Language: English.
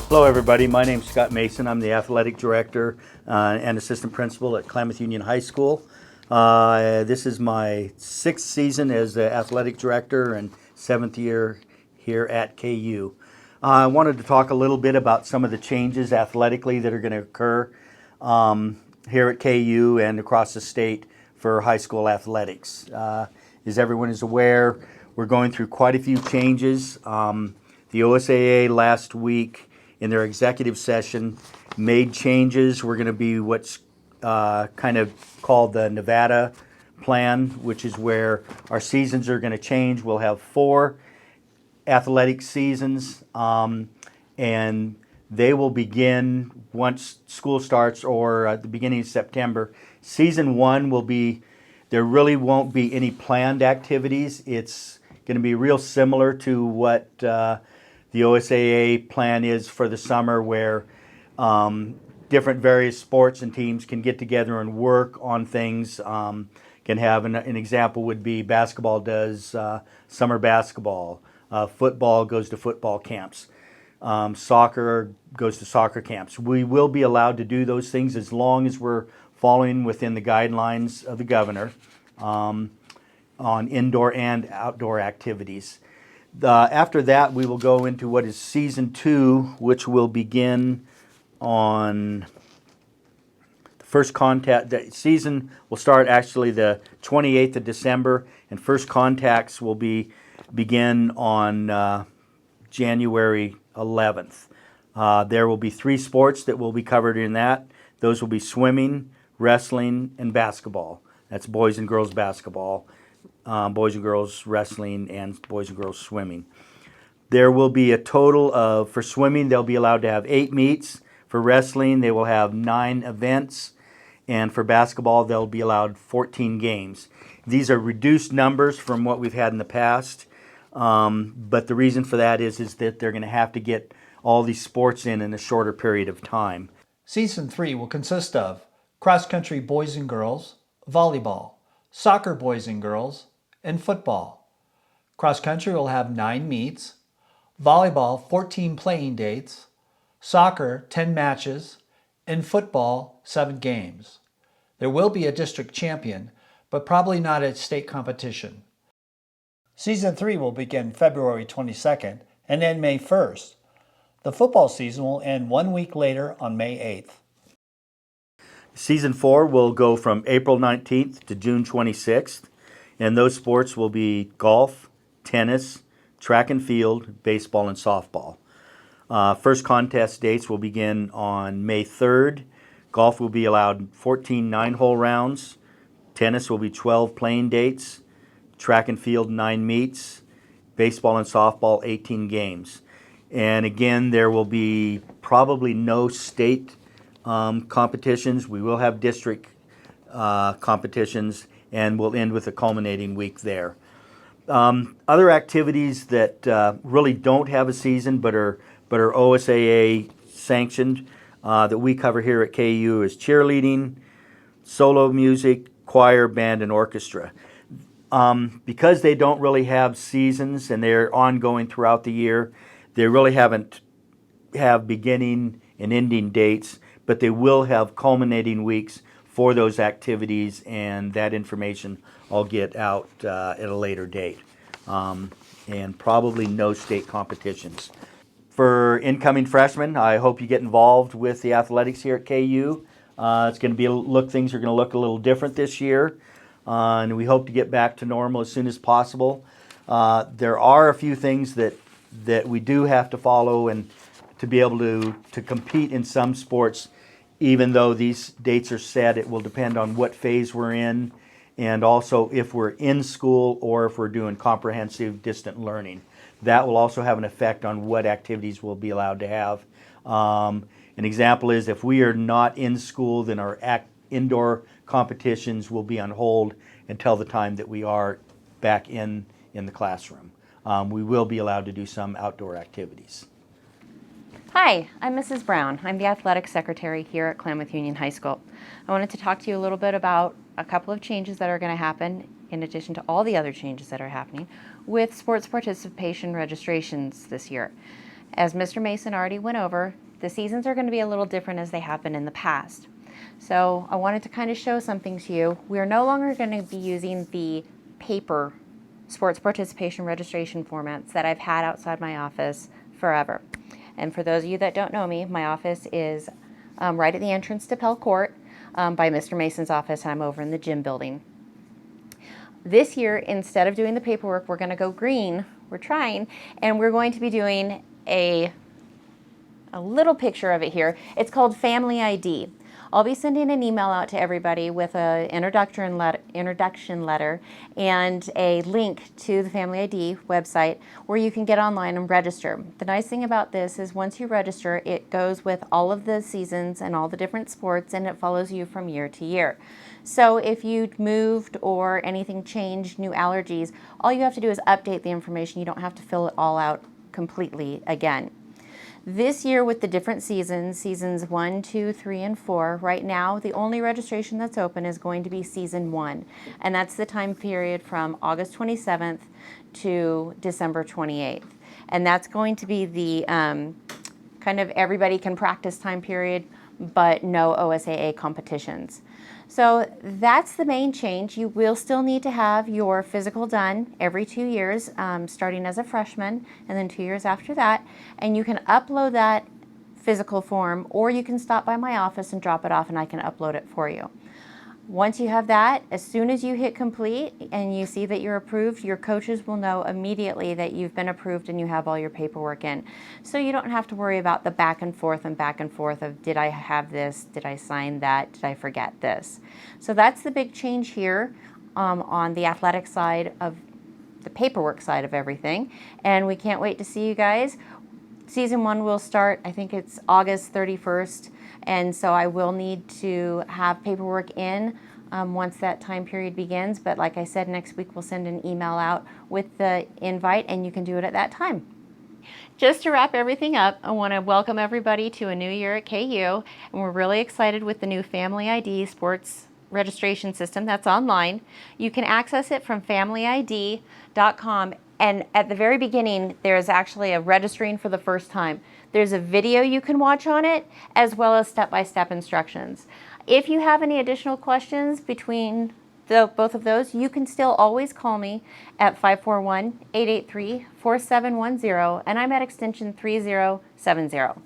Hello everybody, my name is Scott Mason. I'm the athletic director and assistant principal at Klamath Union High School. This is my 6th season as the athletic director and 7th year here at KU. I wanted to talk a little bit about some of the changes athletically that are going to occur here at KU and across the state for high school athletics. As everyone is aware, we're going through quite a few changes. The OSAA last week in their executive session made changes. We're going to be what's kind of called the Nevada plan, which is where our seasons are going to change. We'll have 4 athletic seasons, and they will begin once school starts or at the beginning of September. Season 1 will be, there really won't be any planned activities. It's going to be real similar to what the OSAA plan is for the summer, where different various sports and teams can get together and work on things. Can have an example would be basketball does summer basketball, football goes to football camps, soccer goes to soccer camps. We will be allowed to do those things as long as we're following within the guidelines of the governor on indoor and outdoor activities. After that, we will go into what is season 2, which will begin on the first contact. The season will start actually the 28th of December, and first contacts will begin on January 11th. There will be 3 sports that will be covered in that. Those will be swimming, wrestling, and basketball. That's boys and girls basketball. Boys and girls wrestling, and boys and girls swimming. There will be a total of, for swimming, they'll be allowed to have 8 meets. For wrestling, they will have 9 events. And for basketball, they'll be allowed 14 games. These are reduced numbers from what we've had in the past. But the reason for that is that they're going to have to get all these sports in a shorter period of time. Season 3 will consist of cross-country boys and girls, volleyball, soccer boys and girls, and football. Cross-country will have 9 meets, volleyball 14 playing dates, soccer 10 matches, and football 7 games. There will be a district champion, but probably not at state competition. Season 3 will begin February 22nd and end May 1st. The football season will end 1 week later on May 8th. Season 4 will go from April 19th to June 26th, and those sports will be golf, tennis, track and field, baseball, and softball. First contest dates will begin on May 3rd. Golf will be allowed 14 9-hole rounds. Tennis will be 12 playing dates. Track and field 9 meets. Baseball and softball 18 games. And again, there will be probably no state competitions. We will have district competitions, and we'll end with a culminating week there. Other activities that really don't have a season but are OSAA sanctioned that we cover here at KU is cheerleading, solo music, choir, band, and orchestra. Because they don't really have seasons and they're ongoing throughout the year, they really haven't have beginning and ending dates, but they will have culminating weeks for those activities, and that information I'll get out at a later date. And probably no state competitions. For incoming freshmen, I hope you get involved with the athletics here at KU. It's going to be things are going to look a little different this year, and we hope to get back to normal as soon as possible. There are a few things that we do have to follow, and to be able to compete in some sports. Even though these dates are set, it will depend on what phase we're in, and also if we're in school or if we're doing comprehensive distant learning. That will also have an effect on what activities we'll be allowed to have. An example is if we are not in school, then our indoor competitions will be on hold until the time that we are back in the classroom. We will be allowed to do some outdoor activities. Hi, I'm Mrs. Brown. I'm the athletic secretary here at Klamath Union High School. I wanted to talk to you a little bit about a couple of changes that are going to happen, in addition to all the other changes that are happening, with sports participation registrations this year. As Mr. Mason already went over, the seasons are going to be a little different as they have been in the past. So I wanted to kind of show something to you. We are no longer going to be using the paper sports participation registration formats that I've had outside my office forever. And for those of you that don't know me, my office is right at the entrance to Pell Court by Mr. Mason's office, and I'm over in the gym building. This year, instead of doing the paperwork, we're going to go green. We're trying, and we're going to be doing a little picture of it here. It's called Family ID. I'll be sending an email out to everybody with an introduction letter and a link to the Family ID website where you can get online and register. The nice thing about this is once you register, it goes with all of the seasons and all the different sports, and it follows you from year to year. So if you moved or anything changed, new allergies, all you have to do is update the information. You don't have to fill it all out completely again. This year with the different seasons 1, 2, 3, and 4, right now the only registration that's open is going to be season 1, and that's the time period from August 27th to December 28th. And that's going to be the kind of everybody can practice time period, but no OSAA competitions. So that's the main change. You will still need to have your physical done every 2 years, starting as a freshman, and then 2 years after that. And you can upload that physical form, or you can stop by my office and drop it off and I can upload it for you. Once you have that, as soon as you hit complete and you see that you're approved, your coaches will know immediately that you've been approved and you have all your paperwork in. So you don't have to worry about the back and forth of did I have this, did I sign that, did I forget this. So that's the big change here on the athletic side of the paperwork side of everything. And we can't wait to see you guys. Season 1 will start, I think it's August 31st. And so I will need to have paperwork in once that time period begins. But like I said, next week we'll send an email out with the invite and you can do it at that time. Just to wrap everything up, I want to welcome everybody to a new year at KU. And we're really excited with the new Family ID sports registration system that's online. You can access it from familyid.com. And at the very beginning, there's actually a registering for the first time. There's a video you can watch on it, as well as step-by-step instructions. If you have any additional questions between both of those, you can still always call me at 541-883-4710, and I'm at extension 3070.